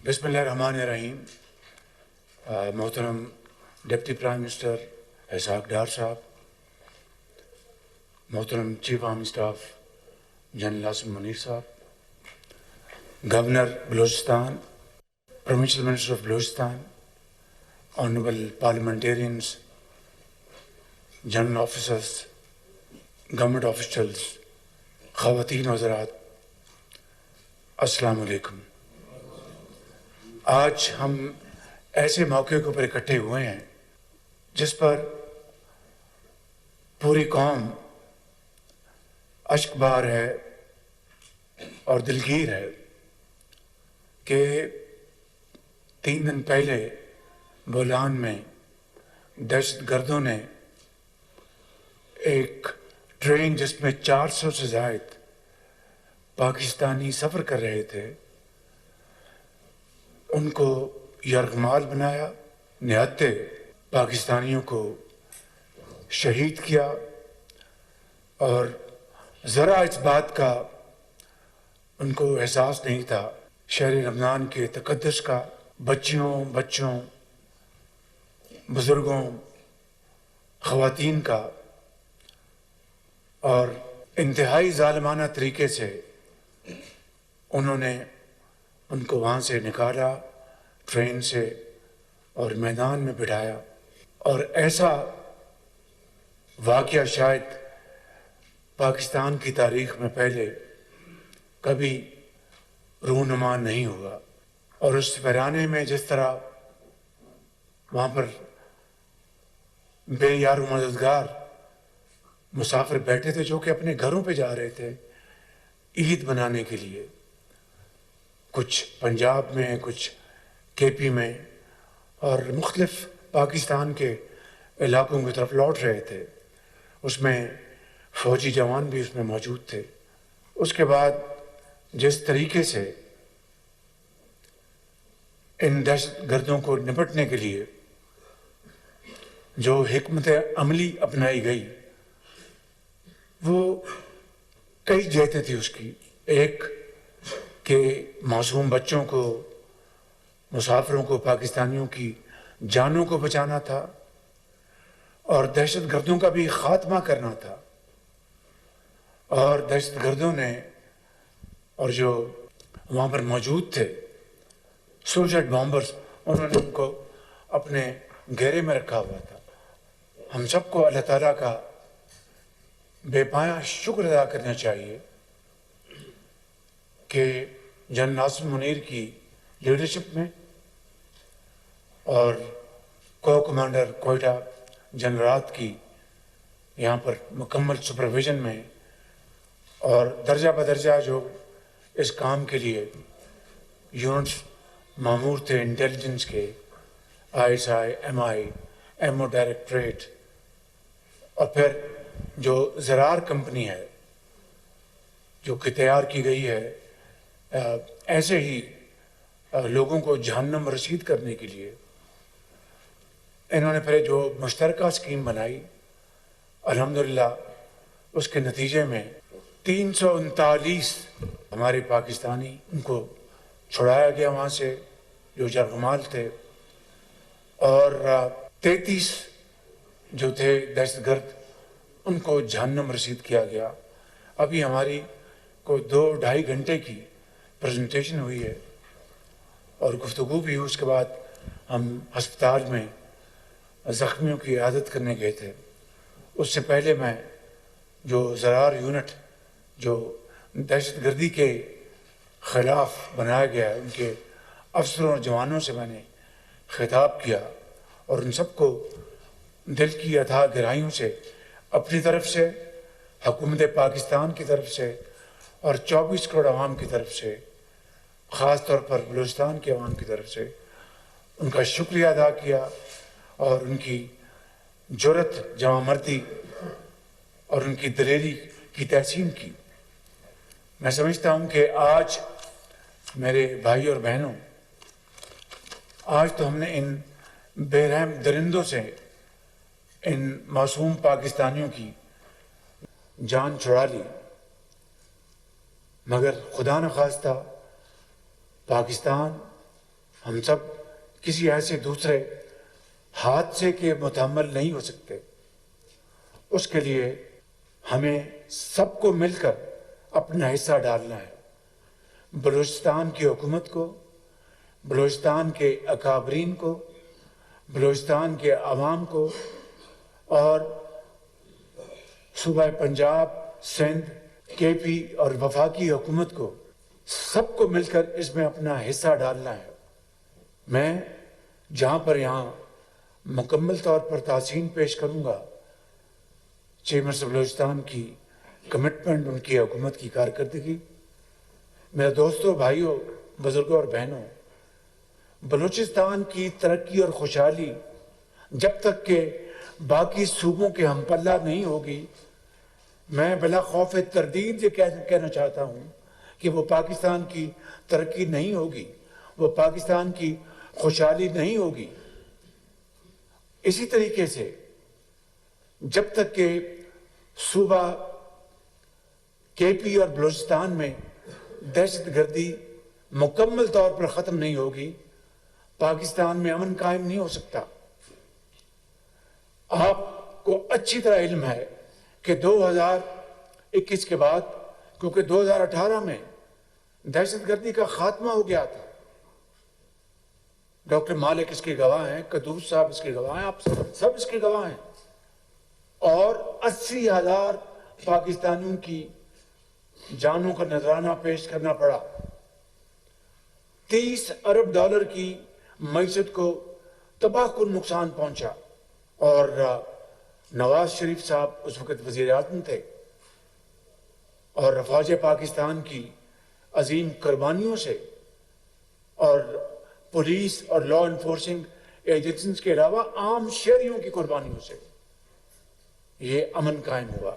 بسم اللہ الرحمن الرحیم. محترم deputy prime minister Ishaq Dar صاحب، محترم chief army staff general Asim Munir صاحب، governor Balochistan, provincial minister of Balochistan, honourable parliamentarians, general officers, government officials, خواتین حضرات، السلام علیکم. آج ہم ایسے موقع کے اوپر اکٹھے ہوئے ہیں جس پر پوری قوم اشک بار ہے اور دلگیر ہے کہ 3 دن پہلے بولان میں دہشت گردوں نے ایک ٹرین جس میں 400 سے زائد پاکستانی سفر کر رہے تھے ان کو یرغمال بنایا، نہتے پاکستانیوں کو شہید کیا، اور ذرا اس بات کا ان کو احساس نہیں تھا شہر رمضان کے تقدس کا، بچوں، بزرگوں، خواتین کا، اور انتہائی ظالمانہ طریقے سے انہوں نے ان کو وہاں سے نکالا ٹرین سے اور میدان میں بٹھایا. اور ایسا واقعہ شاید پاکستان کی تاریخ میں پہلے کبھی رونما نہیں ہوا. اور اس ویرانے میں جس طرح وہاں پر بے یار و مددگار مسافر بیٹھے تھے جو کہ اپنے گھروں پہ جا رہے تھے عید منانے کے لیے، کچھ پنجاب میں، کچھ کے پی میں، اور مختلف پاکستان کے علاقوں کی طرف لوٹ رہے تھے. اس میں فوجی جوان بھی اس میں موجود تھے. اس کے بعد جس طریقے سے ان دہشت گردوں کو نپٹنے کے لیے جو حکمت عملی اپنائی گئی وہ کئی جہتیں تھی اس کی. ایک کہ معصوم بچوں کو، مسافروں کو، پاکستانیوں کی جانوں کو بچانا تھا، اور دہشت گردوں کا بھی خاتمہ کرنا تھا. اور دہشت گردوں نے اور جو وہاں پر موجود تھے سوسائڈ بامبرز، انہوں نے ان کو اپنے گھیرے میں رکھا ہوا تھا. ہم سب کو اللہ تعالیٰ کا بے پایہ شکر ادا کرنا چاہیے کہ جنرل عاصم منیر کی لیڈرشپ میں اور کو کمانڈر کوئٹہ جنرلات کی یہاں پر مکمل سپرویژن میں اور درجہ بدرجہ جو اس کام کے لیے یونٹس مامور تھے، انٹیلیجنس کے، ISI، MI، MO ڈائریکٹریٹ، اور پھر جو زرار کمپنی ہے جو کہ تیار کی گئی ہے ایسے ہی لوگوں کو جہنم رسید کرنے کے لیے، انہوں نے پھر جو مشترکہ اسکیم بنائی، الحمدللہ اس کے نتیجے میں 339 ہمارے پاکستانی ان کو چھڑایا گیا وہاں سے جو یرغمال تھے، اور 33 جو تھے دہشت گرد ان کو جہنم رسید کیا گیا. ابھی ہماری کوئی 2-2.5 گھنٹے کی پریزنٹیشن ہوئی ہے اور گفتگو بھی ہوئی. اس کے بعد ہم ہسپتال میں زخمیوں کی عیادت کرنے گئے تھے. اس سے پہلے میں جو زرار یونٹ جو دہشت گردی کے خلاف بنایا گیا ہے ان کے افسروں اور جوانوں سے میں نے خطاب کیا اور ان سب کو دل کی اتھاہ گہرائیوں سے اپنی طرف سے، حکومت پاکستان کی طرف سے اور 24 کروڑ عوام کی طرف سے، خاص طور پر بلوچستان کے عوام کی طرف سے ان کا شکریہ ادا کیا اور ان کی جرأت، جواں مردی اور ان کی دلیری کی تحسین کی. میں سمجھتا ہوں کہ آج میرے بھائی اور بہنوں، آج تو ہم نے ان بے رحم درندوں سے ان معصوم پاکستانیوں کی جان چھڑا لی، مگر خدا نخواستہ پاکستان ہم سب کسی ایسے دوسرے حادثے کے متحمل نہیں ہو سکتے. اس کے لیے ہمیں سب کو مل کر اپنا حصہ ڈالنا ہے. بلوچستان کی حکومت کو، بلوچستان کے اکابرین کو، بلوچستان کے عوام کو اور صوبہ پنجاب، سندھ، کے پی اور وفاقی حکومت کو، سب کو مل کر اس میں اپنا حصہ ڈالنا ہے. میں جہاں پر یہاں مکمل طور پر تحسین پیش کروں گا چیف منسٹر بلوچستان کی کمٹمنٹ، ان کی حکومت کی کارکردگی. میرے دوستوں، بھائیوں، بزرگوں اور بہنوں، بلوچستان کی ترقی اور خوشحالی جب تک کہ باقی صوبوں کے ہم پلہ نہیں ہوگی، میں بلا خوف تردید یہ کہنا چاہتا ہوں کہ وہ پاکستان کی ترقی نہیں ہوگی، وہ پاکستان کی خوشحالی نہیں ہوگی. اسی طریقے سے جب تک کہ صوبہ کے پی اور بلوچستان میں دہشت گردی مکمل طور پر ختم نہیں ہوگی، پاکستان میں امن قائم نہیں ہو سکتا. آپ کو اچھی طرح علم ہے کہ 2021 کے بعد، کیونکہ 2018 میں دہشت گردی کا خاتمہ ہو گیا تھا. ڈاکٹر مالک اس کے گواہ ہیں، قدوس صاحب اس کے گواہ ہیں، آپ سب اس کے گواہ ہیں. اور 80,000 پاکستانیوں کی جانوں کا نذرانہ پیش کرنا پڑا. 30 ارب ڈالر کی معیشت کو تباہ کن نقصان پہنچا. اور نواز شریف صاحب اس وقت وزیر اعظم تھے، اور افواج پاکستان کی عظیم قربانیوں سے اور پولیس اور لا انفورسنگ ایجنسیز کے علاوہ عام شہریوں کی قربانیوں سے یہ امن قائم ہوا.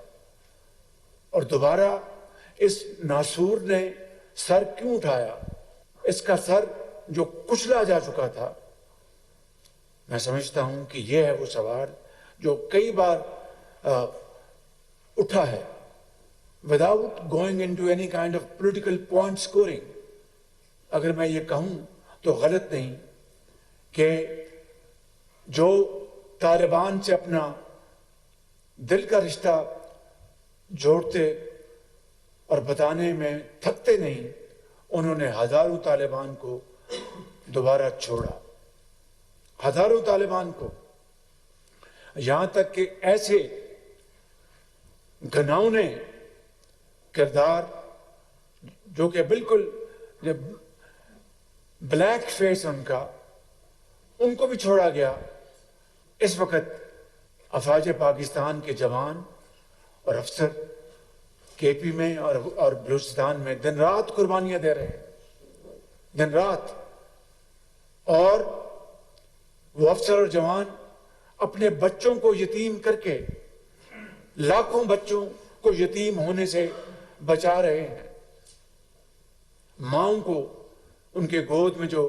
اور دوبارہ اس ناسور نے سر کیوں اٹھایا؟ اس کا سر جو کچلا جا چکا تھا. میں سمجھتا ہوں کہ یہ ہے وہ سوال جو کئی بار اٹھا ہے without going into any kind of political point scoring. اگر میں یہ کہوں تو غلط نہیں کہ جو طالبان سے اپنا دل کا رشتہ جوڑتے اور بتانے میں تھکتے نہیں، انہوں نے ہزاروں طالبان کو دوبارہ چھوڑا، ہزاروں طالبان کو. یہاں تک کہ ایسے گھناؤنے کردار جو کہ بالکل بلیک فیس ان کو بھی چھوڑا گیا. اس وقت افواج پاکستان کے جوان اور افسر کے پی میں اور بلوچستان میں دن رات قربانیاں دے رہے ہیں، دن رات. اور وہ افسر اور جوان اپنے بچوں کو یتیم کر کے لاکھوں بچوں کو یتیم ہونے سے بچا رہے ہیں. ماؤں کو ان کے گود میں جو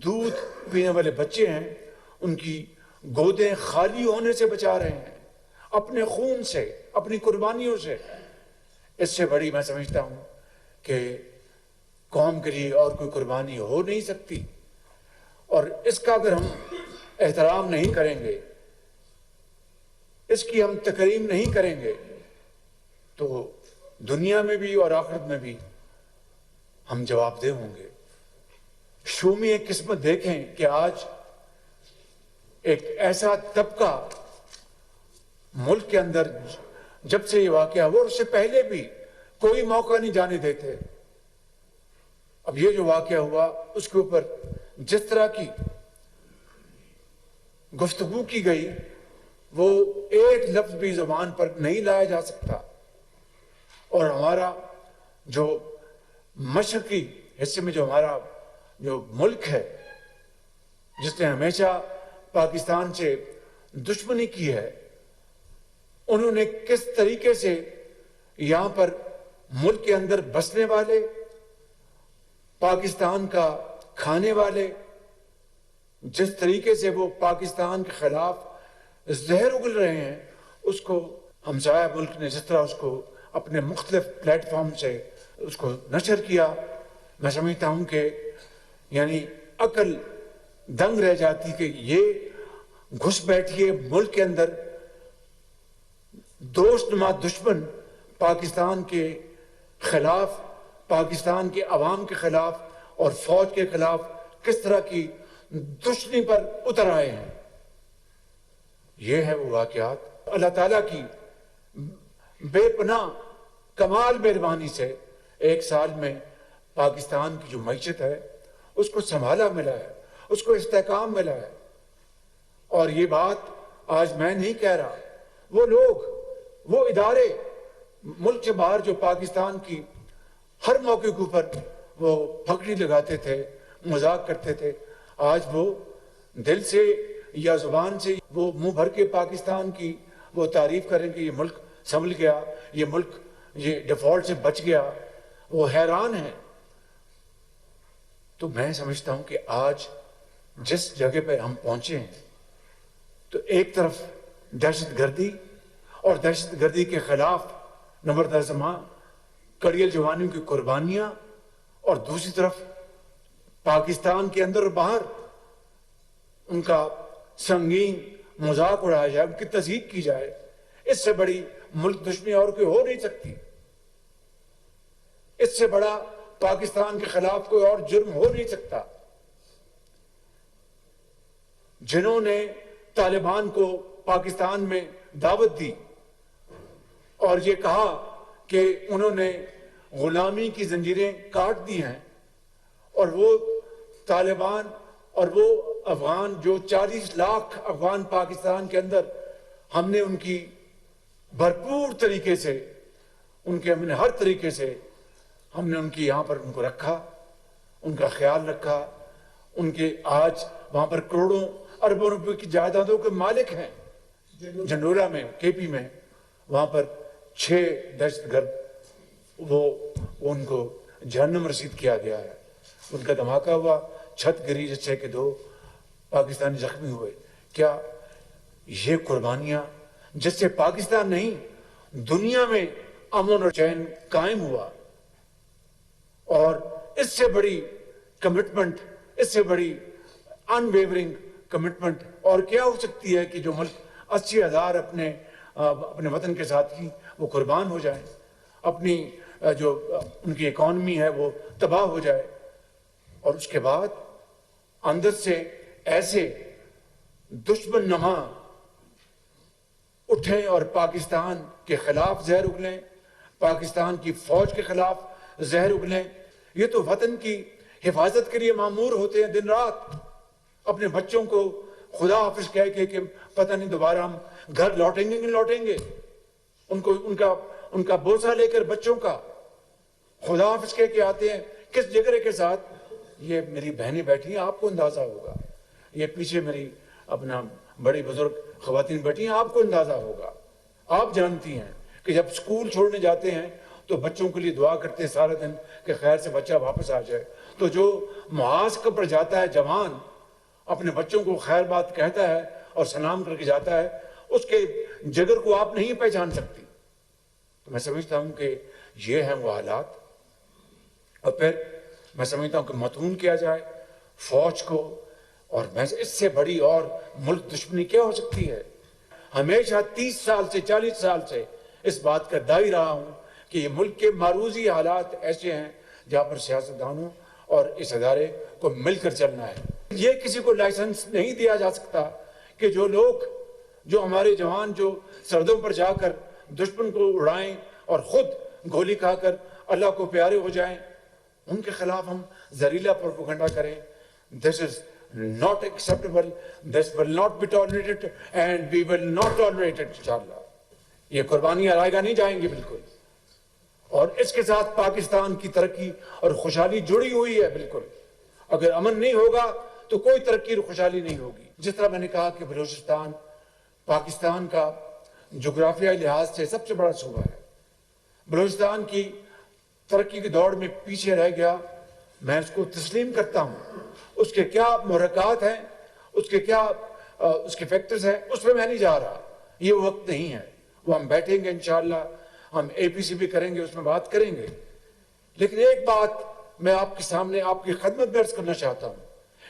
دودھ پینے والے بچے ہیں ان کی گودیں خالی ہونے سے بچا رہے ہیں، اپنے خون سے، اپنی قربانیوں سے. اس سے بڑی میں سمجھتا ہوں کہ قوم کے لیے اور کوئی قربانی ہو نہیں سکتی. اور اس کا اگر ہم احترام نہیں کریں گے، اس کی ہم تکریم نہیں کریں گے، تو دنیا میں بھی اور آخرت میں بھی ہم جواب دہ ہوں گے. شومی ایک قسمت دیکھیں کہ آج ایک ایسا طبقہ ملک کے اندر جب سے یہ واقعہ ہوا اور اس سے پہلے بھی کوئی موقع نہیں جانے دیتے. اب یہ جو واقعہ ہوا اس کے اوپر جس طرح کی گفتگو کی گئی وہ ایک لفظ بھی زبان پر نہیں لایا جا سکتا. اور ہمارا جو مشرقی حصے میں جو ہمارا جو ملک ہے جس نے ہمیشہ پاکستان سے دشمنی کی ہے، انہوں نے کس طریقے سے یہاں پر ملک کے اندر بسنے والے، پاکستان کا کھانے والے، جس طریقے سے وہ پاکستان کے خلاف زہر اگل رہے ہیں، اس کو ہمسایہ ملک نے جس طرح اس کو اپنے مختلف پلیٹ فارم سے اس کو نشر کیا. میں سمجھتا ہوں کہ یعنی عقل دنگ رہ جاتی کہ یہ گھس بیٹھیے ملک کے اندر دوست نما دشمن پاکستان کے خلاف، پاکستان کے عوام کے خلاف اور فوج کے خلاف کس طرح کی دشمنی پر اتر آئے ہیں۔ یہ ہے وہ واقعات۔ اللہ تعالیٰ کی بے پناہ کمال مہربانی سے ایک سال میں پاکستان کی جو معیشت ہے اس کو سنبھالا ملا ہے، اس کو استحکام ملا ہے۔ اور یہ بات آج میں نہیں کہہ رہا، وہ لوگ، وہ ادارے ملک سے باہر جو پاکستان کی ہر موقع کے اوپر وہ پھگڑی لگاتے تھے، مذاق کرتے تھے، آج وہ دل سے یا زبان سے وہ منہ بھر کے پاکستان کی وہ تعریف کریں کہ یہ ملک سنبھل گیا، یہ ملک یہ ڈیفالٹ سے بچ گیا، وہ حیران ہیں۔ تو میں سمجھتا ہوں کہ آج جس جگہ پہ ہم پہنچے ہیں تو ایک طرف دہشت گردی اور دہشت گردی کے خلاف نمبردار کڑیل جوانیوں کی قربانیاں، اور دوسری طرف پاکستان کے اندر اور باہر ان کا سنگین مذاق اڑایا جائے، ان کی تضحیق کی جائے۔ اس سے بڑی ملک دشمنی اور کوئی ہو نہیں سکتی، اس سے بڑا پاکستان کے خلاف کوئی اور جرم ہو نہیں سکتا۔ جنہوں نے طالبان کو پاکستان میں دعوت دی اور یہ کہا کہ انہوں نے غلامی کی زنجیریں کاٹ دی ہیں، اور وہ طالبان اور وہ افغان جو 40 لاکھ افغان پاکستان کے اندر ہم نے ان کی بھرپور طریقے سے ان کے ہم نے ہر طریقے سے ہم نے ان کی یہاں پر ان کو رکھا، ان کا خیال رکھا، ان کے آج وہاں پر کروڑوں اربوں روپے کی جائیدادوں کے مالک ہیں۔ جنڈولا میں، کے پی میں، وہاں پر 6 دہشت گرد وہ ان کو جہنم رسید کیا گیا ہے، ان کا دھماکہ ہوا، چھت گری جس سے کہ 2 پاکستانی زخمی ہوئے۔ کیا یہ قربانیاں جس سے پاکستان نہیں دنیا میں امن اور چین قائم ہوا، اور اس سے بڑی کمٹمنٹ، اس سے بڑی ان ویورنگ کمٹمنٹ اور کیا ہو سکتی ہے کہ جو ملک 80,000 اپنے وطن کے ساتھ ہی وہ قربان ہو جائیں، اپنی جو ان کی اکانومی ہے وہ تباہ ہو جائے، اور اس کے بعد اندر سے ایسے دشمن نما اٹھیں اور پاکستان کے خلاف زہر اگلیں، پاکستان کی فوج کے خلاف زہر اگلیں۔ یہ تو وطن کی حفاظت کے لیے مامور ہوتے ہیں دن رات، اپنے بچوں کو خدا حافظ کہہ کے کہ پتہ نہیں دوبارہ ہم گھر لوٹیں گے کہ لوٹیں گے، ان کا بوسہ لے کر بچوں کا خدا حافظ کہہ کے آتے ہیں، کس جگرے کے ساتھ۔ یہ میری بہنیں بیٹھی ہیں، آپ کو اندازہ ہوگا، یہ پیچھے میری اپنا بڑی بزرگ خواتین بیٹھی ہیں، آپ کو اندازہ ہوگا، آپ جانتی ہیں کہ جب سکول چھوڑنے جاتے ہیں تو بچوں کے لیے دعا کرتے ہیں سارا دن کہ خیر سے بچہ واپس آ جائے۔ تو جو معاذ پر جاتا ہے جوان، اپنے بچوں کو خیر بات کہتا ہے اور سلام کر کے جاتا ہے، اس کے جگر کو آپ نہیں پہچان سکتی۔ تو میں سمجھتا ہوں کہ یہ ہیں وہ حالات، اور پھر میں سمجھتا ہوں کہ متون کیا جائے فوج کو، اور میں اس سے بڑی اور ملک دشمنی کیا ہو سکتی ہے۔ ہمیشہ 30 سال سے 40 سال سے اس بات کا داعی رہا ہوں کہ یہ ملک کے معروضی حالات ایسے ہیں جہاں پر سیاستدانوں اور اس ادارے کو مل کر چلنا ہے۔ یہ کسی کو لائسنس نہیں دیا جا سکتا کہ جو لوگ، جو ہمارے جوان جو سردوں پر جا کر دشمن کو اڑائیں اور خود گولی کھا کر اللہ کو پیارے ہو جائیں، ان کے خلاف ہم زہریلا پروپیگنڈا کریں۔ This is not acceptable, this will not be tolerated and we will not tolerate it انشاءاللہ۔ یہ قربانیاں رائے گاہ نہیں جائیں گی بالکل، اور اس کے ساتھ پاکستان کی ترقی اور خوشحالی جڑی ہوئی ہے بالکل۔ اگر امن نہیں ہوگا تو کوئی ترقی اور خوشحالی نہیں ہوگی۔ جس طرح میں نے کہا کہ بلوچستان پاکستان کا جغرافیائی لحاظ سے سب سے بڑا صوبہ ہے، بلوچستان کی ترقی کی دوڑ میں پیچھے رہ گیا، میں اس کو تسلیم کرتا ہوں۔ اس کے کیا محرکات ہیں، اس کے کیا اس کے فیکٹرز ہیں، اس میں نہیں جا رہا، یہ وقت نہیں ہے۔ وہ ہم بیٹھیں گے انشاءاللہ، ہم اے پی سی بھی کریں گے، اس میں بات کریں گے۔ لیکن ایک بات میں آپ کے سامنے آپ کی خدمت میں عرض کرنا چاہتا ہوں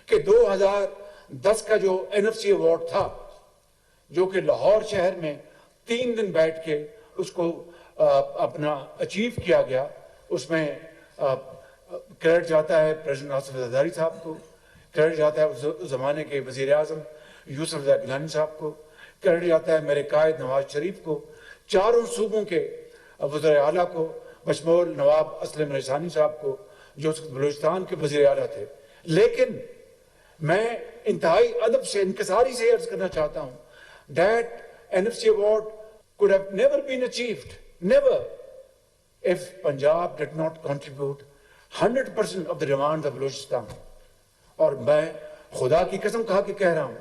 کہ 2010 کا جو NFC ایوارڈ تھا جو کہ لاہور شہر میں 3 دن بیٹھ کے اس کو اپنا اچیو کیا گیا، اس میں کریڈٹ جاتا ہے پریزیڈنٹ آصف زرداری صاحب کو، کریڈٹ جاتا ہے اس زمانے کے وزیر اعظم یوسف رضا گیلانی صاحب کو، کریڈٹ جاتا ہے میرے قائد نواز شریف کو، چاروں صوبوں کے وزراء اعلیٰ کو، بشمول نواب اسلم رسانی صاحب کو جو بلوچستان کے وزیر اعلیٰ تھے۔ لیکن میں انتہائی ادب سے انکساری سے عرض کرنا چاہتا ہوں that NFC award could have never been achieved, never, if Punjab did not contribute 100% of the demands of Balochistan. اور میں خدا کی قسم کھا کے کہہ رہا ہوں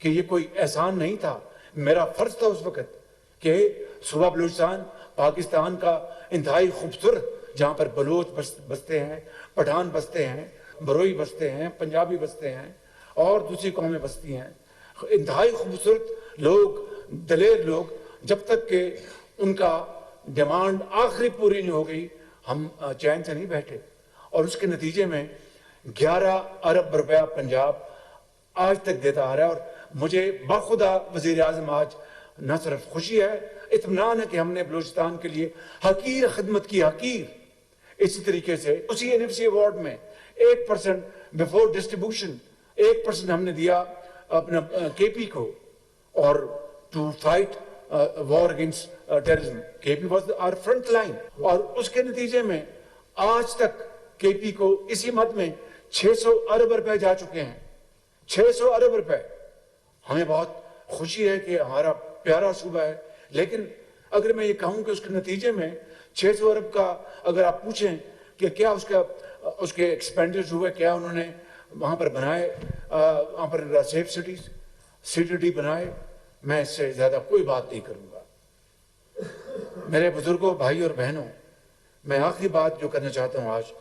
کہ یہ کوئی احسان نہیں تھا، میرا فرض تھا اس وقت کہ صوبہ بلوچستان پاکستان کا انتہائی خوبصورت، جہاں پر بلوچ بستے ہیں، پٹھان بستے ہیں، بروئی بستے ہیں، پنجابی بستے ہیں اور دوسری قومیں بستی ہیں، انتہائی خوبصورت لوگ، دلیر لوگ، جب تک کہ ان کا ڈیمانڈ آخری پوری نہیں ہو گئی ہم چین سے نہیں بیٹھے، اور اس کے نتیجے میں 11 ارب روپیہ پنجاب آج تک دیتا آ رہا ہے۔ اور مجھے بخدا وزیر اعظم آج نہ صرف خوشی ہے، اطمینان ہے کہ ہم نے بلوچستان کے لیے حقیر خدمت کی، حقیر۔ اسی طریقے سے اسی NFC ایوارڈ میں 8% بیفور ڈسٹریبیوشن 8% ہم نے دیا اپنا KP کو، اور to fight war against terrorism, KP was our front line, اور اس کے نتیجے میں آج تک KP کو اسی مد میں 600 ارب روپے جا چکے ہیں، 600 ارب روپے۔ ہمیں بہت خوشی ہے کہ ہمارا پیارا صوبہ ہے، لیکن اگر میں یہ کہوں کہ اس کے نتیجے میں 600 ارب کا اگر آپ پوچھیں کہ کیا اس کے ایکسپینڈرز ہوئے، کیا انہوں نے وہاں پر بنائے، وہاں پر سیف سٹیز، CTD بنائے، میں اس سے زیادہ کوئی بات نہیں کروں گا۔ میرے بزرگوں، بھائی اور بہنوں، میں آخری بات جو کرنا چاہتا ہوں آج،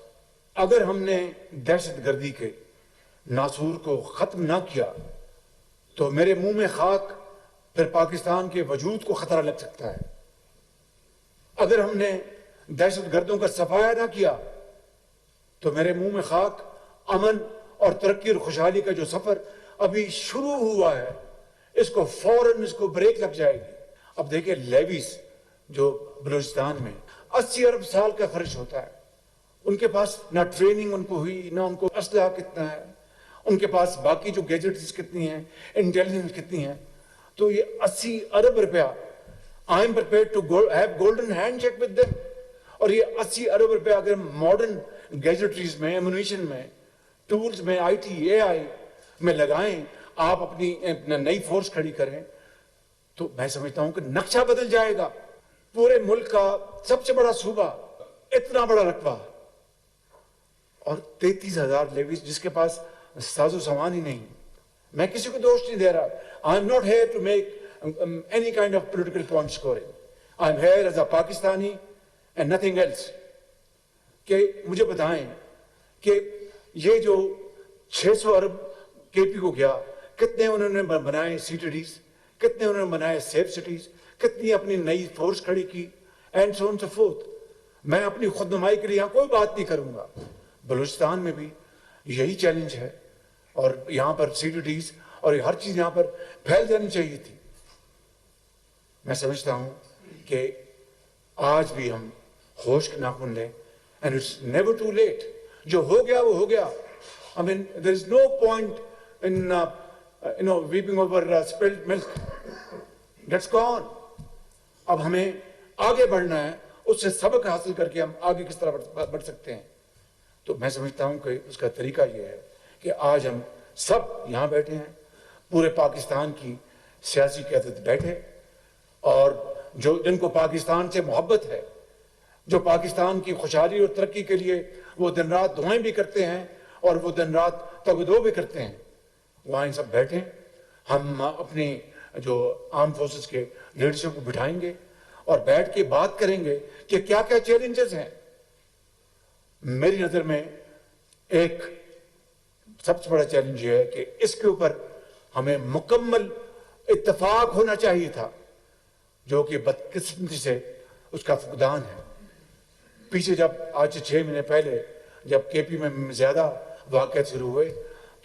اگر ہم نے دہشت گردی کے ناسور کو ختم نہ کیا تو میرے منہ میں خاک، پھر پاکستان کے وجود کو خطرہ لگ سکتا ہے۔ اگر ہم نے دہشت گردوں کا صفایا نہ کیا تو میرے منہ میں خاک، امن اور ترقی اور خوشحالی کا جو سفر ابھی شروع ہوا ہے اس کو فوراً اس کو بریک لگ جائے گی۔ اب دیکھیں لیویز جو بلوچستان میں 80 ارب سال کا خرچ ہوتا ہے، ان کے پاس نہ ٹریننگ ان کو ہوئی، نہ ان کو اسلحہ کتنا ہے، ان کے پاس باقی جو گیجٹس کتنی ہیں، انٹیلیجنس کتنی ہے، تو یہ 80 ارب روپیہ I am prepared to have golden handshake with them۔ اور یہ 80 ارب روپیہ اگر ماڈرن گیجٹریز میں، ایمونیشن میں، ٹولز میں، IT AI میں لگائیں، آپ اپنی نئی فورس کھڑی کریں، تو میں سمجھتا ہوں کہ نقشہ بدل جائے گا۔ پورے ملک کا سب سے بڑا صوبہ، اتنا بڑا رقبہ، اور 33,000 لیویز جس کے پاس ساز و سامان ہی نہیں۔ میں کسی کو دوش نہیں دے رہا۔ I am not here to make any kind of political point scoring. I am here as a Pakistani and nothing else۔ کہ مجھے بتائیں کہ یہ جو 600 ارب KP کو گیا، کتنے انہوں نے بنائے CTDs، کتنے انہوں نے بنائے سیف سٹیز، کتنی اپنی نئی فورس کھڑی کی، and so on so forth. میں اپنی خود نمائی کے لیے یہاں کوئی بات نہیں کروں گا۔ بلوچستان میں بھی یہی چیلنج ہے، اور یہاں پر CTDs اور ہر چیز یہاں پر پھیل جانی چاہیے تھی۔ میں سمجھتا ہوں کہ آج بھی ہم ہوش کے ناخن لیں، and it's never too late۔ جو ہو گیا وہ ہو گیا۔ I mean, there is no point in weeping over spilled milk۔ That's gone۔ اب ہمیں آگے بڑھنا ہے، اس سے سبق حاصل کر کے ہم آگے کس طرح بڑھ سکتے ہیں۔ تو میں سمجھتا ہوں کہ اس کا طریقہ یہ ہے کہ آج ہم سب یہاں بیٹھے ہیں، پورے پاکستان کی سیاسی قیادت بیٹھے، اور جن کو پاکستان سے محبت ہے، جو پاکستان کی خوشحالی اور ترقی کے لیے وہ دن رات دعائیں بھی کرتے ہیں اور وہ دن رات تگدو بھی کرتے ہیں، وہاں سب بیٹھیں۔ ہم اپنی جو آرم فورسز کے لیڈرشپ کو بٹھائیں گے اور بیٹھ کے بات کریں گے کہ کیا کیا چیلنجز ہیں۔ میری نظر میں ایک سب سے بڑا چیلنج یہ ہے کہ اس کے اوپر ہمیں مکمل اتفاق ہونا چاہیے تھا، جو کہ بدقسمتی سے اس کا فقدان ہے۔ پیچھے جب آج سے 6 مہینے پہلے جب KP میں زیادہ واقعات شروع ہوئے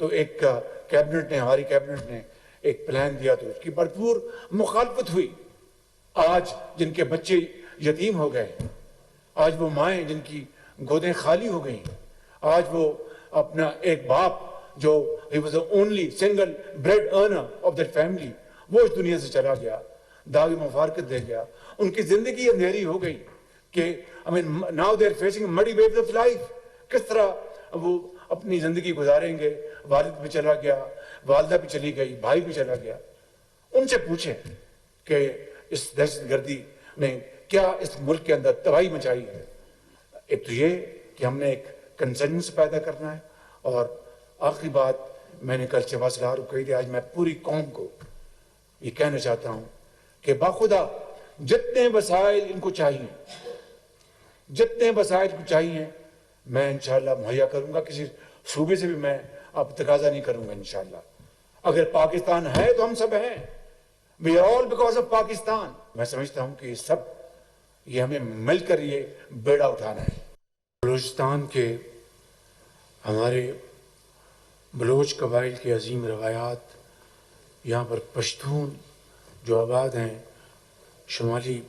تو ایک کیبنٹ نے ہماری کیبنٹ نے ایک پلان دیا تو اس کی بھرپور مخالفت ہوئی. آج جن کے بچے یتیم ہو گئے, آج وہ مائیں جن کی گودیں خالی ہو گئیں, آج وہ اپنا ایک باپ جو he was the only single bread earner of that family, وہ اس دنیا سے چلا گیا, داغ مفارقت دے گیا. ان کی زندگی اندھیری ہو گئی کہ now they are facing muddy waves of life. کس طرح وہ اپنی زندگی گزاریں گے؟ والد بھی چلا گیا, والدہ بھی چلی گئی, بھائی بھی چلا گیا. ان سے پوچھیں کہ اس دہشت گردی نے کیا اس ملک کے اندر تباہی مچائی ہے. ایک تو یہ کہ ہم نے ایک کنسنسس پیدا کرنا ہے, اور آخری بات میں نے کل شفا سلار کو کہی تھی, آج میں پوری قوم کو یہ کہنا چاہتا ہوں کہ باخدا جتنے وسائل ان کو چاہیے, جتنے وسائل کو چاہیے میں انشاءاللہ مہیا کروں گا. کسی صوبے سے بھی میں اب تقاضا نہیں کروں گا انشاءاللہ. اگر پاکستان ہے تو ہم سب ہیں. We are all because of Pakistan. میں سمجھتا ہوں کہ یہ ہمیں مل کر یہ بیڑا اٹھانا ہے. بلوچستان کے ہمارے بلوچ قبائل کی عظیم روایات, یہاں پر پشتون جو آباد ہیں شمالی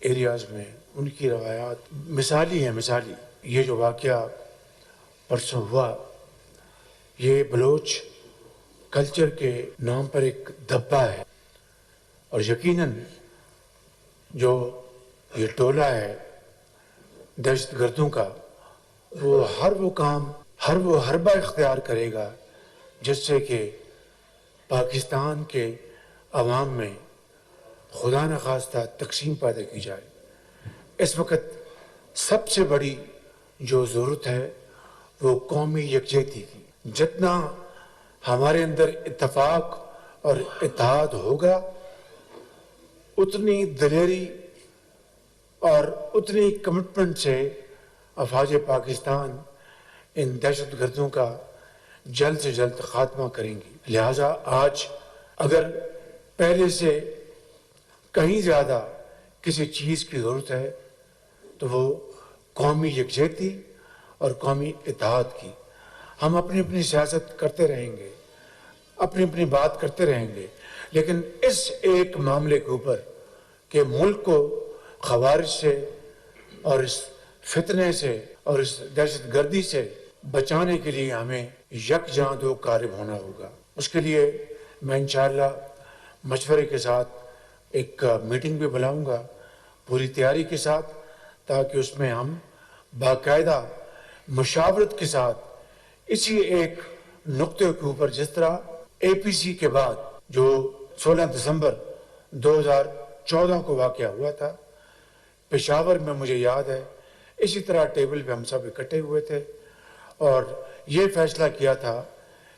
ایریاز میں, ان کی روایات مثالی ہیں, مثالی. یہ جو واقعہ پرسوں ہوا, یہ بلوچ کلچر کے نام پر ایک دھبا ہے, اور یقیناً جو یہ ٹولہ ہے دہشت گردوں کا, وہ ہر وہ کام, ہر وہ حربہ اختیار کرے گا جس سے کہ پاکستان کے عوام میں خدا نخواستہ تقسیم پیدا کی جائے. اس وقت سب سے بڑی جو ضرورت ہے وہ قومی یکجہتی کی. جتنا ہمارے اندر اتفاق اور اتحاد ہوگا, اتنی دلیری اور اتنی کمٹمنٹ سے افواج پاکستان ان دہشت گردوں کا جلد سے جلد خاتمہ کریں گی. لہٰذا آج اگر پہلے سے کہیں زیادہ کسی چیز کی ضرورت ہے تو وہ قومی یکجہتی اور قومی اتحاد کی. ہم اپنی اپنی سیاست کرتے رہیں گے, اپنی اپنی بات کرتے رہیں گے, لیکن اس ایک معاملے کے اوپر کہ ملک کو خوارج سے اور اس فتنے سے اور اس دہشت گردی سے بچانے کے لیے ہمیں یکجاں دو قارب ہونا ہوگا. اس کے لیے میں انشاءاللہ مشورے کے ساتھ ایک میٹنگ بھی بلاؤں گا پوری تیاری کے ساتھ, تاکہ اس میں ہم باقاعدہ مشاورت کے ساتھ اسی ایک نقطے کے اوپر, جس طرح اے پی سی کے بعد جو 16 دسمبر 2014 کو واقعہ ہوا تھا پشاور میں, مجھے یاد ہے اسی طرح ٹیبل پہ ہم سب اکٹھے ہوئے تھے اور یہ فیصلہ کیا تھا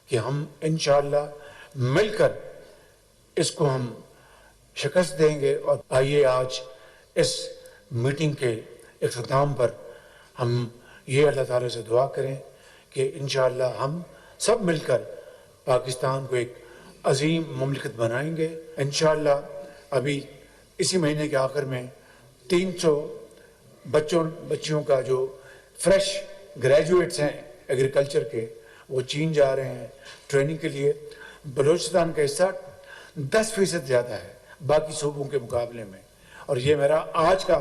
کہ ہم انشاءاللہ مل کر اس کو ہم شکست دیں گے. اور آئیے آج اس میٹنگ کے اختتام پر ہم یہ اللہ تعالیٰ سے دعا کریں کہ انشاءاللہ ہم سب مل کر پاکستان کو ایک عظیم مملکت بنائیں گے انشاءاللہ. ابھی اسی مہینے کے آخر میں 300 بچیوں کا جو فریش گریجویٹس ہیں ایگریکلچر کے, وہ چین جا رہے ہیں ٹریننگ کے لیے. بلوچستان کا حصہ 10% زیادہ ہے باقی صوبوں کے مقابلے میں. اور یہ میرا آج کا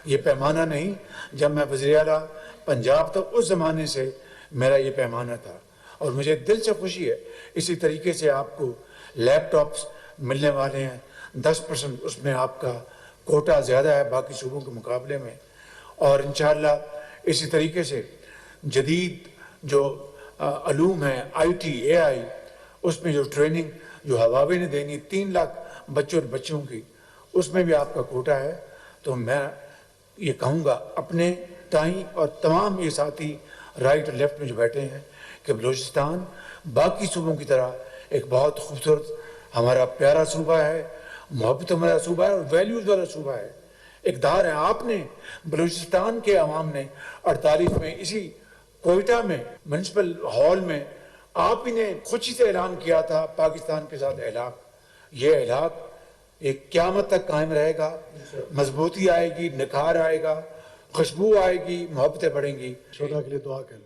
یہ پیمانہ نہیں, جب میں وزیر اعلیٰ پنجاب تھا اس زمانے سے میرا یہ پیمانہ تھا. اور مجھے دل سے خوشی ہے, اسی طریقے سے آپ کو لیپ ٹاپس ملنے والے ہیں, 10% اس میں آپ کا کوٹا زیادہ ہے باقی صوبوں کے مقابلے میں. اور انشاءاللہ اسی طریقے سے جدید جو علوم ہیں آئی ٹی اے آئی, اس میں جو ٹریننگ جو ہواوے نے دینی 3 لاکھ بچوں اور بچیوں کی, اس میں بھی آپ کا کوٹا ہے. تو میں یہ کہوں گا اپنے تائیں اور تمام یہ ساتھی رائٹ اور لیفٹ میں جو بیٹھے ہیں کہ بلوچستان باقی صوبوں کی طرح ایک بہت خوبصورت ہمارا پیارا صوبہ ہے, محبت ہمارا صوبہ ہے اور ویلیوز والا صوبہ ہے. اقدار ہے, آپ نے بلوچستان کے عوام نے 48 میں اسی کوئٹہ میں میونسپل ہال میں آپ ہی نے خوشی سے اعلان کیا تھا پاکستان کے ساتھ الحاق. یہ الحاق ایک قیامت تک قائم رہے گا, مضبوطی آئے گی, نکھار آئے گا, خوشبو آئے گی, محبتیں بڑھیں گی. شہداء کے لیے دعا کریں.